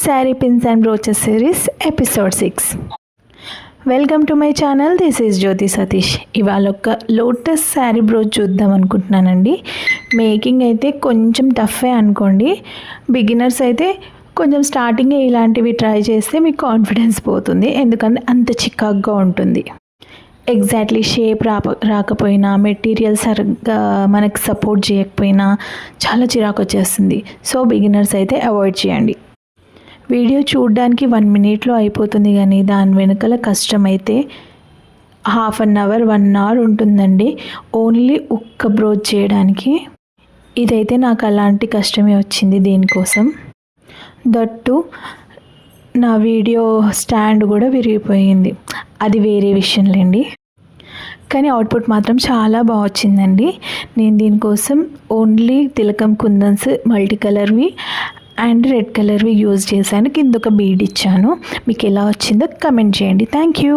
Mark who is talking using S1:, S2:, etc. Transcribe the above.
S1: Saree Pins and Brooches series episode 6. Welcome to my channel, this is Jyoti Satish. ఇవాళ ఒక lotus sari brooch చూద్దాం అనుకుంటున్నానండి. Making అయితే కొంచెం టఫే అనుకోండి. బిగినర్స్ అయితే కొంచెం స్టార్టింగ్ ఇలాంటివి ట్రై చేస్తే మీకు కాన్ఫిడెన్స్ పోతుంది, ఎందుకంటే అంత చికాగ్గా ఉంటుంది. ఎగ్జాక్ట్లీ షేప్ రాకపోయినా, మెటీరియల్ సరిగ్గా మనకి సపోర్ట్ చేయకపోయినా చాలా చిరాకు వచ్చేస్తుంది. సో బిగినర్స్ అయితే అవాయిడ్ చేయండి. వీడియో చూడడానికి 1 మినిట్లో అయిపోతుంది, కానీ దాని వెనకాల కష్టమైతే ½ అన్ అవర్ 1 అవర్ ఉంటుందండి ఓన్లీ ఒక్క బ్రోచ్ చేయడానికి. ఇదైతే నాకు అలాంటి కష్టమే వచ్చింది దీనికోసం. దట్టు నా వీడియో స్టాండ్ కూడా విరిగిపోయింది, అది వేరే విషయంలేండి. కానీ అవుట్పుట్ మాత్రం చాలా బాగా వచ్చిందండి. నేను దీనికోసం ఓన్లీ తిలకం కుందన్స్ మల్టీ కలర్వి అండ్ రెడ్ కలర్వి యూజ్ చేశాను. కింద ఒక బీడ్ ఇచ్చాను. మీకు ఎలా వచ్చిందో కమెంట్ చేయండి. Thank you.